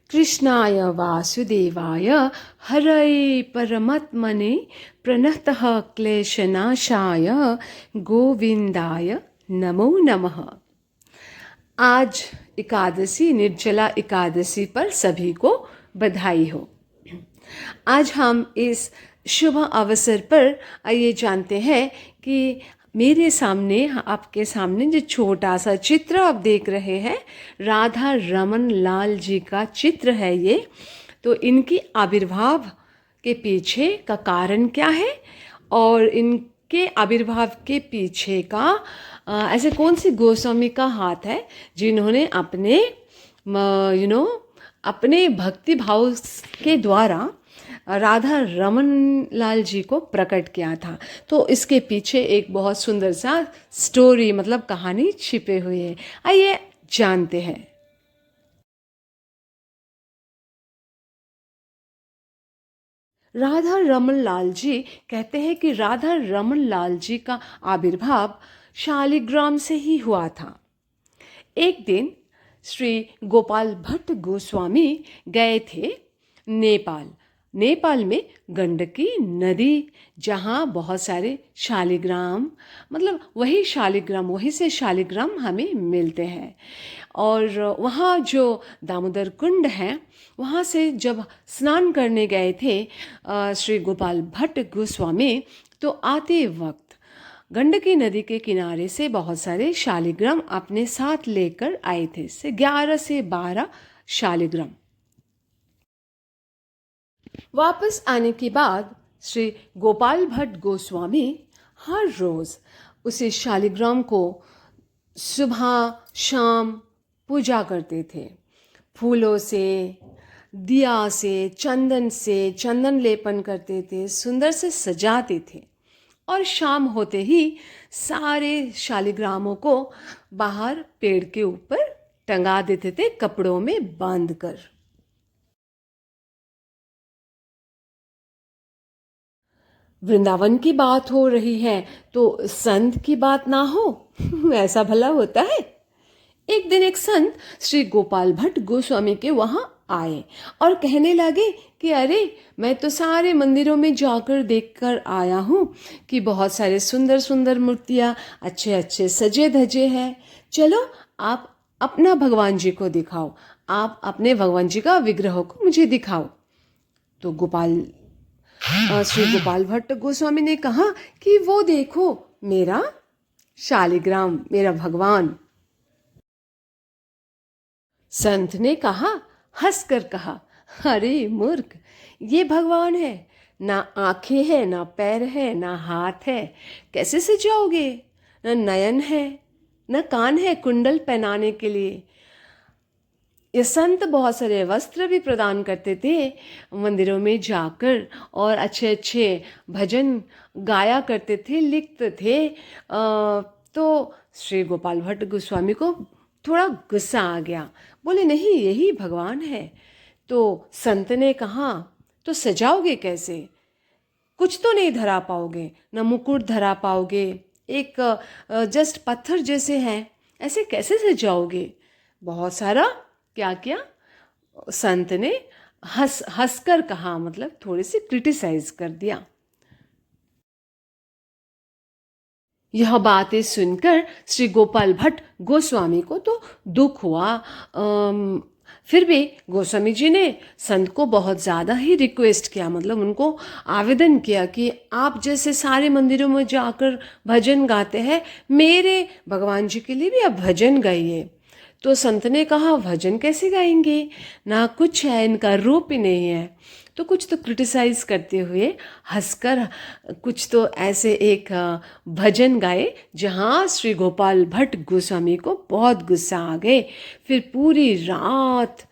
कृष्णाय वासुदेवाय हरये परमात्मने प्रणतः क्लेशनाशाय गोविंदाय नमो नमः। आज एकादशी निर्जला एकादशी पर सभी को बधाई हो। आज हम इस शुभ अवसर पर आइए जानते हैं कि मेरे सामने आपके सामने जो छोटा सा चित्र आप देख रहे हैं, राधा रमन लाल जी का चित्र है ये। तो इनकी आविर्भाव के पीछे का कारण क्या है और इनके आविर्भाव के पीछे का ऐसे कौन सी गोस्वामी का हाथ है जिन्होंने अपने अपने भक्ति भाव के द्वारा राधा रमन लाल जी को प्रकट किया था। तो इसके पीछे एक बहुत सुंदर सा स्टोरी मतलब कहानी छिपे हुई है। आइए जानते हैं। राधा रमन लाल जी कहते हैं कि राधा रमन लाल जी का आविर्भाव शालिग्राम से ही हुआ था। एक दिन श्री गोपाल भट्ट गोस्वामी गए थे नेपाल। नेपाल में गंडकी नदी, जहाँ बहुत सारे शालिग्राम मतलब वहीं से शालिग्राम हमें मिलते हैं। और वहाँ जो दामोदर कुंड है, वहाँ से जब स्नान करने गए थे श्री गोपाल भट्ट गोस्वामी, तो आते वक्त गंडकी नदी के किनारे से बहुत सारे शालिग्राम अपने साथ लेकर आए थे, से 11 से 12 शालिग्राम। वापस आने के बाद श्री गोपाल भट्ट गोस्वामी हर रोज उसे शालिग्राम को सुबह शाम पूजा करते थे। फूलों से, दिया से, चंदन लेपन करते थे, सुंदर से सजाते थे और शाम होते ही सारे शालिग्रामों को बाहर पेड़ के ऊपर टंगा देते थे कपड़ों में बांधकर। वृंदावन की बात हो रही है तो संत की बात ना हो ऐसा भला होता है। एक दिन एक संत श्री गोपाल भट्ट गोस्वामी के वहां आए और कहने लगे कि अरे, मैं तो सारे मंदिरों में जाकर देखकर आया हूँ कि बहुत सारे सुंदर सुंदर मूर्तियाँ अच्छे अच्छे सजे धजे हैं। चलो आप अपना भगवान जी को दिखाओ, आप अपने भगवान जी का विग्रह को मुझे दिखाओ। तो श्री गोपाल भट्ट गोस्वामी ने कहा कि वो देखो, मेरा शालिग्राम, मेरा भगवान। संत ने कहा, हंसकर कहा, अरे मूर्ख, ये भगवान है, ना आंखें हैं, ना पैर है, ना हाथ है, कैसे सजाओगे? न नयन है, न कान है कुंडल पहनाने के लिए। ये संत बहुत सारे वस्त्र भी प्रदान करते थे मंदिरों में जाकर और अच्छे अच्छे भजन गाया करते थे, लिखते थे। तो श्री गोपाल भट्ट गोस्वामी को थोड़ा गुस्सा आ गया। बोले, नहीं, यही भगवान है। तो संत ने कहा, तो सजाओगे कैसे? कुछ तो नहीं धरा पाओगे, न मुकुट धरा पाओगे, एक जस्ट पत्थर जैसे हैं, ऐसे कैसे सजाओगे? बहुत सारा क्या किया संत ने, हंसकर कहा, मतलब थोड़ी सी क्रिटिसाइज कर दिया। यह बातें सुनकर श्री गोपाल भट्ट गोस्वामी को तो दुख हुआ। फिर भी गोस्वामी जी ने संत को बहुत ज़्यादा ही रिक्वेस्ट किया, मतलब उनको आवेदन किया कि आप जैसे सारे मंदिरों में जाकर भजन गाते हैं, मेरे भगवान जी के लिए भी आप भजन गाइए। तो संत ने कहा, भजन कैसे गाएंगे, ना कुछ है, इनका रूप ही नहीं है। तो कुछ तो क्रिटिसाइज करते हुए हंसकर कुछ तो ऐसे एक भजन गाए जहाँ श्री गोपाल भट्ट गोस्वामी को बहुत गुस्सा आ गए। फिर पूरी रात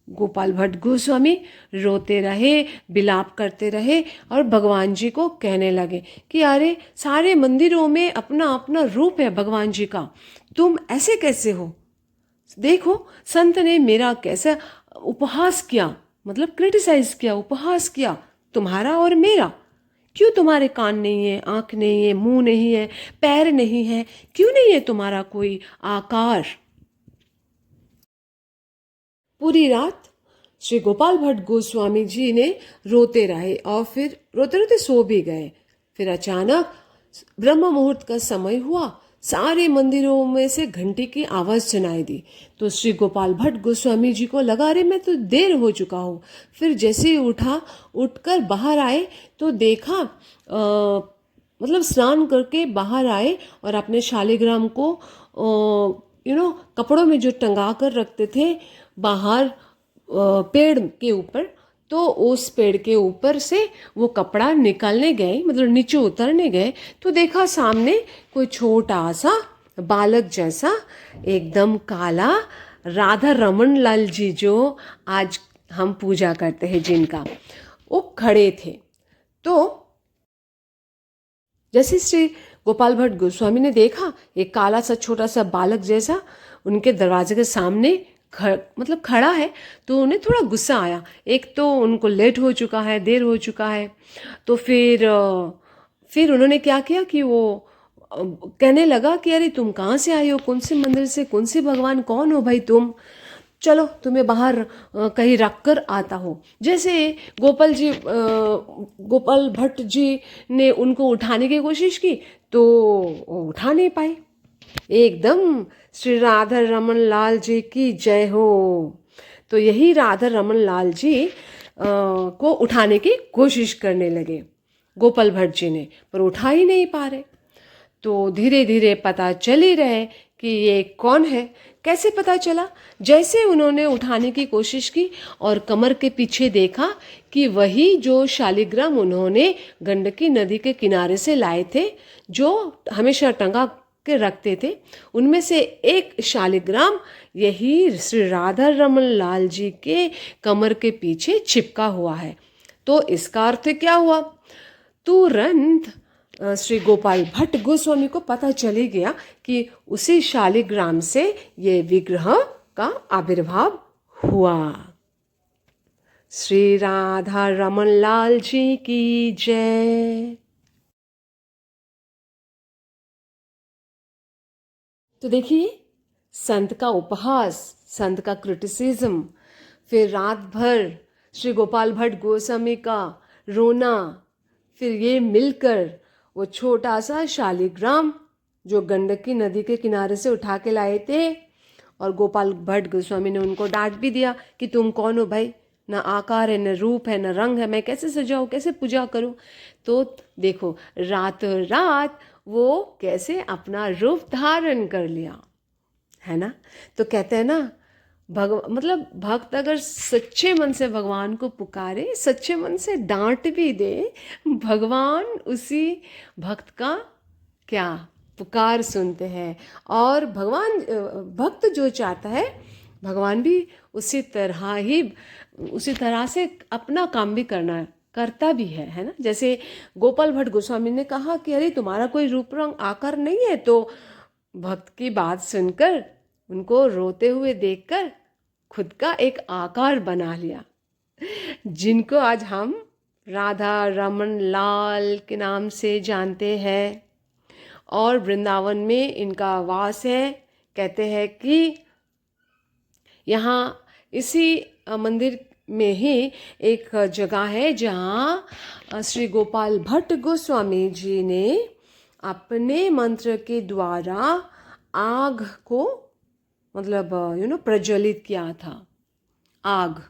गोपाल भट्ट गोस्वामी रोते रहे, विलाप करते रहे और भगवान जी को कहने लगे कि अरे, सारे मंदिरों में अपना अपना रूप है भगवान जी का, तुम ऐसे कैसे हो? देखो, संत ने मेरा कैसा उपहास किया, मतलब क्रिटिसाइज किया, उपहास किया तुम्हारा और मेरा। क्यों तुम्हारे कान नहीं है, आंख नहीं है, मुंह नहीं है, पैर नहीं है, क्यों नहीं है तुम्हारा कोई आकार? पूरी रात श्री गोपाल भट्ट गोस्वामी जी ने रोते रहे और फिर रोते रोते सो भी गए। फिर अचानक ब्रह्म मुहूर्त का समय हुआ, सारे मंदिरों में से घंटी की आवाज सुनाई दी। तो श्री गोपाल भट्ट गोस्वामी जी को लगा, अरे मैं तो देर हो चुका हूँ। फिर जैसे ही उठकर बाहर आए तो देखा मतलब स्नान करके बाहर आए और अपने शालिग्राम को कपड़ों में जो टंगा कर रखते थे बाहर पेड़ के ऊपर, तो उस पेड़ के ऊपर से वो कपड़ा निकालने गए, मतलब नीचे उतरने गए, तो देखा सामने कोई छोटा सा बालक जैसा एकदम काला राधा रमन लाल जी, जो आज हम पूजा करते हैं जिनका, वो खड़े थे। तो जैसे श्री गोपाल भट्ट गोस्वामी ने देखा एक काला सा छोटा सा बालक जैसा उनके दरवाजे के सामने मतलब खड़ा है, तो उन्हें थोड़ा गुस्सा आया। एक तो उनको लेट हो चुका है, देर हो चुका है। तो फिर उन्होंने क्या किया कि वो कहने लगा कि अरे तुम कहाँ से आए हो, कौन से मंदिर से, कौन से भगवान, कौन हो भाई तुम, चलो तुम्हें बाहर कहीं रख कर आता हो। जैसे गोपाल भट्ट जी ने उनको उठाने की कोशिश की तो उठा नहीं पाए। एकदम श्री राधा रमन लाल जी की जय हो। तो यही राधा रमन लाल जी को उठाने की कोशिश करने लगे गोपाल भट्ट जी ने, पर उठा ही नहीं पा रहे। तो धीरे धीरे पता चल ही रहे कि ये कौन है। कैसे पता चला? जैसे उन्होंने उठाने की कोशिश की और कमर के पीछे देखा कि वही जो शालिग्राम उन्होंने गंडकी नदी के किनारे से लाए थे, जो हमेशा टंगा के रखते थे, उनमें से एक शालिग्राम यही श्री राधा रमन लाल जी के कमर के पीछे चिपका हुआ है। तो इसका अर्थ क्या हुआ? तुरंत श्री गोपाल भट्ट गोस्वामी को पता चली गया कि उसी शालिग्राम से ये विग्रह का आविर्भाव हुआ। श्री राधा रमन लाल जी की जय। तो देखिए, संत का उपहास, संत का क्रिटिसिज्म, फिर रात भर श्री गोपाल भट्ट गोस्वामी का रोना, फिर ये मिलकर वो छोटा सा शालिग्राम जो गंडकी नदी के किनारे से उठा के लाए थे, और गोपाल भट्ट गोस्वामी ने उनको डांट भी दिया कि तुम कौन हो भाई, ना आकार है, न रूप है, न रंग है, मैं कैसे सजाऊं, कैसे पूजा करूं। तो देखो रातों रात वो कैसे अपना रूप धारण कर लिया, है ना। तो कहते हैं ना, मतलब भक्त अगर सच्चे मन से भगवान को पुकारे, सच्चे मन से डांट भी दे, भगवान उसी भक्त का क्या पुकार सुनते हैं। और भक्त जो चाहता है, भगवान भी उसी तरह से अपना काम भी करता भी है ना। जैसे गोपाल भट्ट गोस्वामी ने कहा कि अरे तुम्हारा कोई रूप रंग आकार नहीं है, तो भक्त की बात सुनकर, उनको रोते हुए देखकर खुद का एक आकार बना लिया, जिनको आज हम राधा रमन लाल के नाम से जानते हैं। और वृंदावन में इनका वास है। कहते हैं कि यहाँ इसी मंदिर में ही एक जगह है जहाँ श्री गोपाल भट्ट गोस्वामी जी ने अपने मंत्र के द्वारा आग को मतलब प्रज्वलित किया था। आग,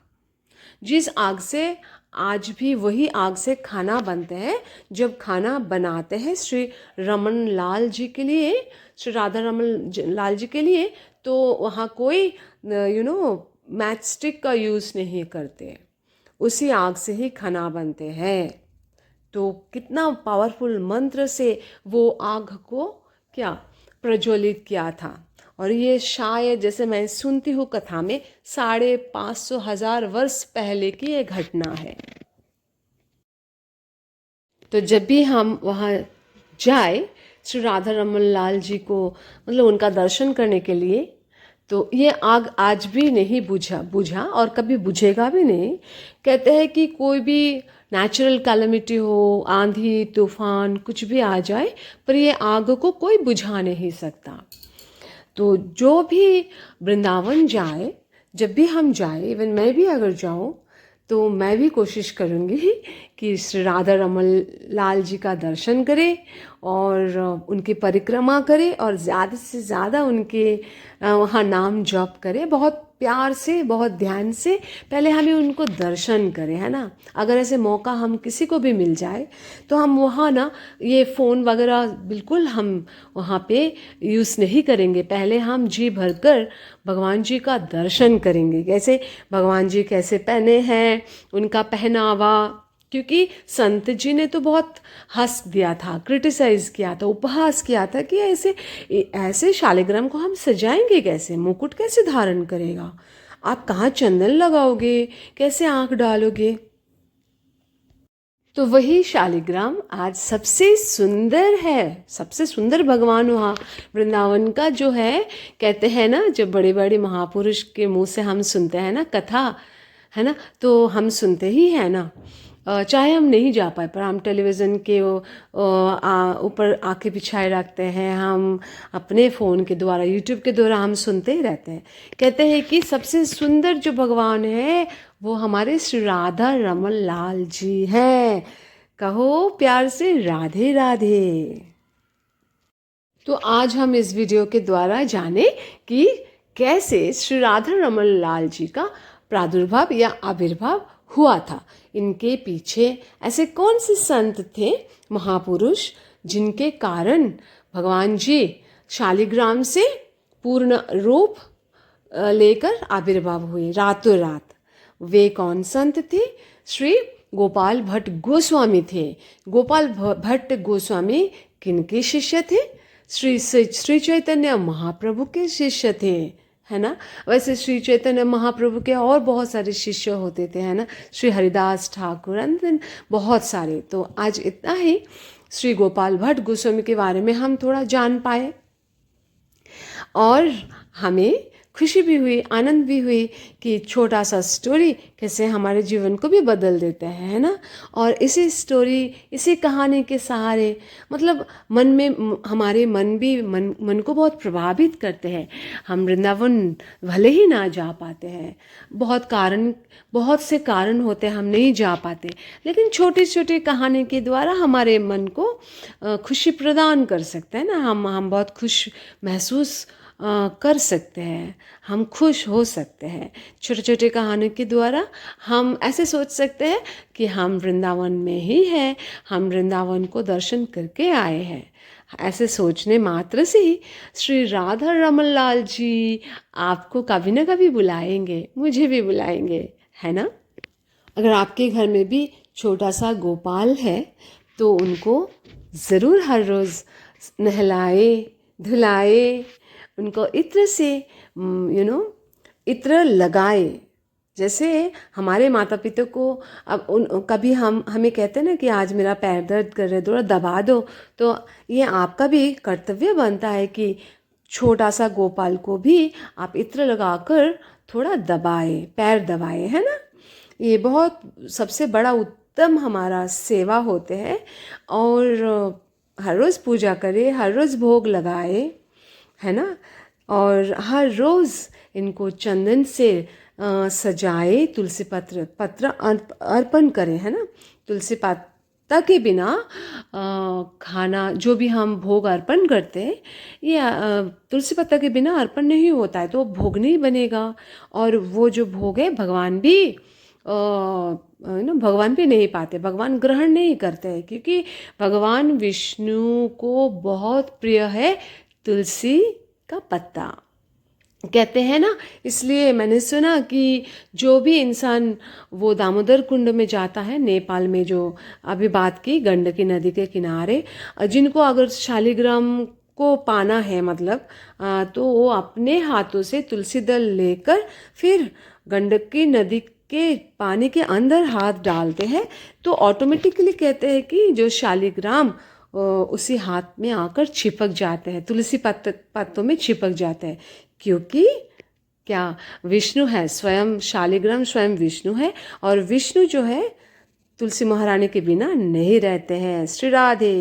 जिस आग से आज भी वही आग से खाना बनते हैं। जब खाना बनाते हैं श्री रमन लाल जी के लिए, श्री राधा रमन लाल जी के लिए, तो वहाँ कोई मैच स्टिक का यूज़ नहीं करते, उसी आग से ही खाना बनते हैं। तो कितना पावरफुल मंत्र से वो आग को क्या प्रज्वलित किया था। और ये शायद, जैसे मैं सुनती हूँ कथा में, 550 वर्ष पहले की ये घटना है। तो जब भी हम वहाँ जाए श्री राधा रमन लाल जी को मतलब उनका दर्शन करने के लिए, तो ये आग आज भी नहीं बुझा और कभी बुझेगा भी नहीं। कहते हैं कि कोई भी नेचुरल कैलेमिटी हो, आंधी तूफान कुछ भी आ जाए, पर ये आग को कोई बुझा नहीं सकता। तो जो भी वृंदावन जाए, जब भी हम जाए, इवन मैं भी अगर जाऊं, तो मैं भी कोशिश करूंगी कि श्री राधा रमन लाल जी का दर्शन करें और उनकी परिक्रमा करें और ज़्यादा से ज़्यादा उनके वहाँ नाम जप करें, बहुत प्यार से, बहुत ध्यान से। पहले हमें उनको दर्शन करें, है ना। अगर ऐसे मौका हम किसी को भी मिल जाए तो हम वहाँ ना ये फ़ोन वगैरह बिल्कुल हम वहाँ पे यूज़ नहीं करेंगे। पहले हम जी भरकर भगवान जी का दर्शन करेंगे। कैसे भगवान जी कैसे पहने हैं, उनका पहनावा, क्योंकि संत जी ने तो बहुत हंस दिया था, क्रिटिसाइज किया था, उपहास किया था कि ऐसे ऐसे शालिग्राम को हम सजाएंगे कैसे, मुकुट कैसे धारण करेगा, आप कहाँ चंदन लगाओगे, कैसे आंख डालोगे। तो वही शालिग्राम आज सबसे सुंदर है, सबसे सुंदर भगवान वहाँ वृंदावन का जो है। कहते हैं ना, जब बड़े बड़े महापुरुष के मुंह से हम सुनते हैं ना कथा, है ना, तो हम सुनते ही हैं ना। चाहे हम नहीं जा पाए पर हम टेलीविज़न के ऊपर आंखें बिछाए रखते हैं, हम अपने फ़ोन के द्वारा, यूट्यूब के द्वारा हम सुनते ही रहते हैं। कहते हैं कि सबसे सुंदर जो भगवान है वो हमारे श्री राधा रमन लाल जी हैं। कहो प्यार से राधे राधे। तो आज हम इस वीडियो के द्वारा जाने कि कैसे श्री राधा रमन लाल जी का प्रादुर्भाव या आविर्भाव हुआ था। इनके पीछे ऐसे कौन से संत थे, महापुरुष, जिनके कारण भगवान जी शालिग्राम से पूर्ण रूप लेकर आविर्भाव हुए रातों रात। वे कौन संत थे? श्री गोपाल भट्ट गोस्वामी थे। गोपाल भट्ट गोस्वामी किनके शिष्य थे? श्री चैतन्य महाप्रभु के शिष्य थे, है ना। वैसे श्री चैतन्य महाप्रभु के और बहुत सारे शिष्य होते थे, है ना, श्री हरिदास ठाकुर, एंड बहुत सारे। तो आज इतना ही श्री गोपाल भट्ट गोस्वामी के बारे में हम थोड़ा जान पाए और हमें खुशी भी हुई, आनंद भी हुई कि छोटा सा स्टोरी कैसे हमारे जीवन को भी बदल देता है ना। और इसी स्टोरी, इसी कहानी के सहारे मतलब मन में हमारे मन को बहुत प्रभावित करते हैं। हम वृंदावन भले ही ना जा पाते हैं, बहुत से कारण होते हैं हम नहीं जा पाते, लेकिन छोटी छोटी कहानी के द्वारा हमारे मन को खुशी प्रदान कर सकते हैं ना। हम बहुत खुश महसूस कर सकते हैं, हम खुश हो सकते हैं। छोटे छोटे कहानी के द्वारा हम ऐसे सोच सकते हैं कि हम वृंदावन में ही हैं, हम वृंदावन को दर्शन करके आए हैं। ऐसे सोचने मात्र से ही श्री राधा रमन लाल जी आपको कभी ना कभी बुलाएंगे, मुझे भी बुलाएंगे, है ना। अगर आपके घर में भी छोटा सा गोपाल है तो उनको ज़रूर हर रोज़ नहलाए धुलाए, उनको इत्र से इत्र लगाए। जैसे हमारे माता पिता को अब कभी हमें कहते हैं ना कि आज मेरा पैर दर्द कर रहा है, थोड़ा दबा दो, तो ये आपका भी कर्तव्य बनता है कि छोटा सा गोपाल को भी आप इत्र लगाकर थोड़ा दबाए, पैर दबाए, है ना। ये बहुत सबसे बड़ा उत्तम हमारा सेवा होते हैं। और हर रोज़ पूजा करे, हर रोज़ भोग लगाए, है ना, और हर रोज़ इनको चंदन से सजाए, तुलसी पत्र अर्पण करें, है ना। तुलसी पत्ता के बिना खाना जो भी हम भोग अर्पण करते हैं, ये तुलसी पत्ता के बिना अर्पण नहीं होता है, तो भोग नहीं बनेगा। और वो जो भोग है भगवान भी नहीं पाते, भगवान ग्रहण नहीं करते हैं, क्योंकि भगवान विष्णु को बहुत प्रिय है तुलसी का पत्ता, कहते हैं ना। इसलिए मैंने सुना कि जो भी इंसान वो दामोदर कुंड में जाता है, नेपाल में, जो अभी बात की गंडकी नदी के किनारे, जिनको अगर शालिग्राम को पाना है मतलब तो वो अपने हाथों से तुलसी दल लेकर फिर गंडकी नदी के पानी के अंदर हाथ डालते हैं, तो ऑटोमेटिकली कहते हैं कि जो शालिग्राम उसी हाथ में आकर चिपक जाते हैं, तुलसी पत्तों में चिपक जाते हैं। क्योंकि क्या विष्णु है, स्वयं शालिग्राम स्वयं विष्णु है, और विष्णु जो है तुलसी महारानी के बिना नहीं रहते हैं। श्री राधे।